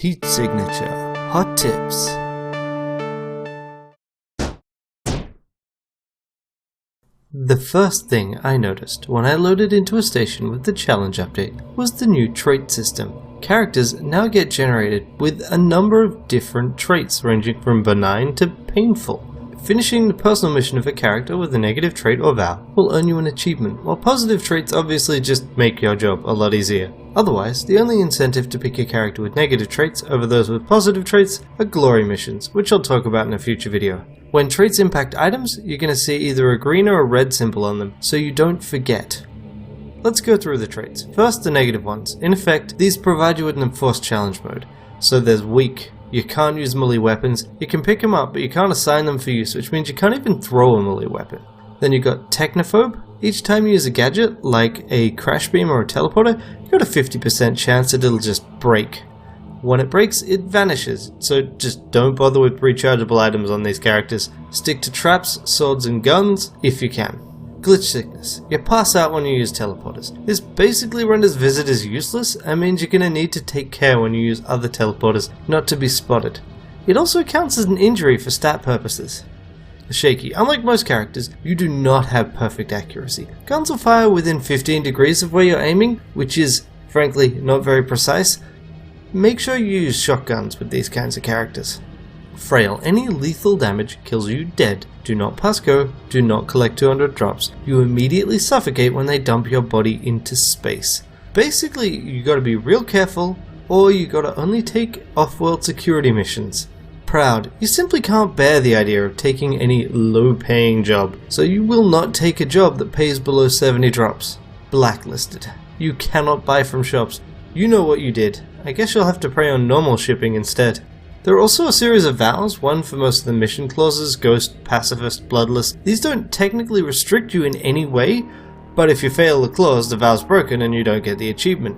Heat signature. Hot tips. The first thing I noticed when I loaded into a station with the challenge update was the new trait system. Characters now get generated with a number of different traits ranging from benign to painful. Finishing the personal mission of a character with a negative trait or vow will earn you an achievement, while positive traits obviously just make your job a lot easier. Otherwise, the only incentive to pick a character with negative traits over those with positive traits are glory missions, which I'll talk about in a future video. When traits impact items, you're going to see either a green or a red symbol on them, so you don't forget. Let's go through the traits. First, the negative ones. In effect, these provide you with an enforced challenge mode. So there's weak. You can't use melee weapons. You can pick them up, but you can't assign them for use, which means you can't even throw a melee weapon. Then you've got technophobe. Each time you use a gadget, like a crash beam or a teleporter, you've got a 50% chance that it'll just break. When it breaks, it vanishes, so just don't bother with rechargeable items on these characters. Stick to traps, swords and guns, if you can. Glitch sickness. You pass out when you use teleporters. This basically renders visitors useless and means you're going to need to take care when you use other teleporters not to be spotted. It also counts as an injury for stat purposes. Shaky. Unlike most characters, you do not have perfect accuracy. Guns will fire within 15 degrees of where you're aiming, which is, frankly, not very precise. Make sure you use shotguns with these kinds of characters. Frail. Any lethal damage kills you dead. Do not pass go. Do not collect 200 drops. You immediately suffocate when they dump your body into space. Basically, you gotta be real careful, or you gotta only take off-world security missions. Proud. You simply can't bear the idea of taking any low-paying job, so you will not take a job that pays below 70 drops. Blacklisted. You cannot buy from shops. You know what you did. I guess you'll have to prey on normal shipping instead. There are also a series of vows, one for most of the mission clauses, Ghost, Pacifist, Bloodless. These don't technically restrict you in any way, but if you fail the clause, the vow's broken and you don't get the achievement.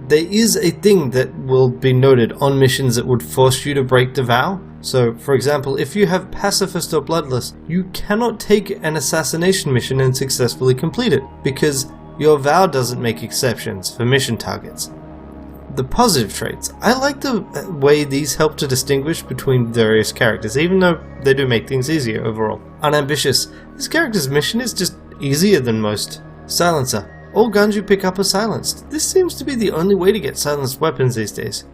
There is a thing that will be noted on missions that would force you to break the vow. So, for example, if you have Pacifist or Bloodless, you cannot take an assassination mission and successfully complete it, because your vow doesn't make exceptions for mission targets. The positive traits. I like the way these help to distinguish between various characters, even though they do make things easier overall. Unambitious. This character's mission is just easier than most. Silencer. All guns you pick up are silenced. This seems to be the only way to get silenced weapons these days.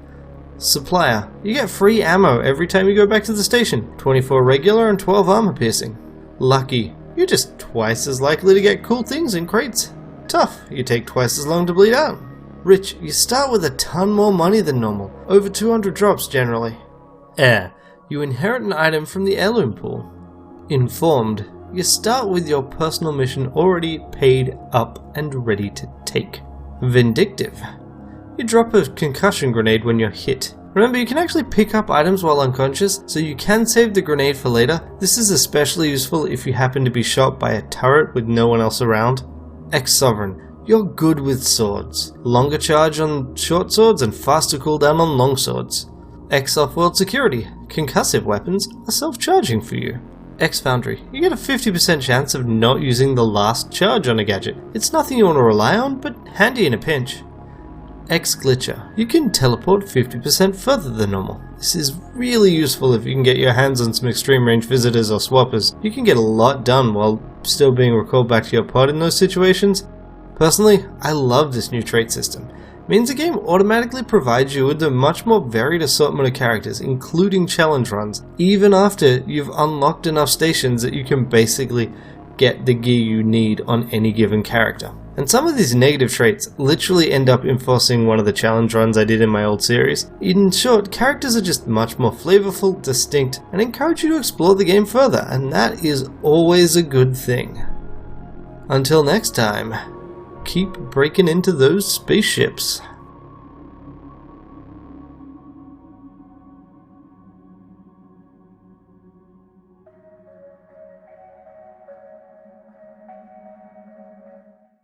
Supplier. You get free ammo every time you go back to the station. 24 regular and 12 armor piercing. Lucky. You're just twice as likely to get cool things in crates. Tough. You take twice as long to bleed out. Rich, you start with a ton more money than normal, over 200 drops generally. Heir, you inherit an item from the heirloom pool. Informed, you start with your personal mission already paid up and ready to take. Vindictive, you drop a concussion grenade when you're hit. Remember, you can actually pick up items while unconscious, so you can save the grenade for later. This is especially useful if you happen to be shot by a turret with no one else around. Ex-Sovereign, you're good with swords. Longer charge on short swords and faster cooldown on long swords. Ex-Off-World Security. Concussive weapons are self-charging for you. Ex-Foundry. You get a 50% chance of not using the last charge on a gadget. It's nothing you want to rely on, but handy in a pinch. Ex-Glitcher. You can teleport 50% further than normal. This is really useful if you can get your hands on some extreme range visitors or swappers. You can get a lot done while still being recalled back to your pod in those situations. Personally, I love this new trait system. It means the game automatically provides you with a much more varied assortment of characters, including challenge runs, even after you've unlocked enough stations that you can basically get the gear you need on any given character. And some of these negative traits literally end up enforcing one of the challenge runs I did in my old series. In short, characters are just much more flavorful, distinct, and encourage you to explore the game further, and that is always a good thing. Until next time, keep breaking into those spaceships.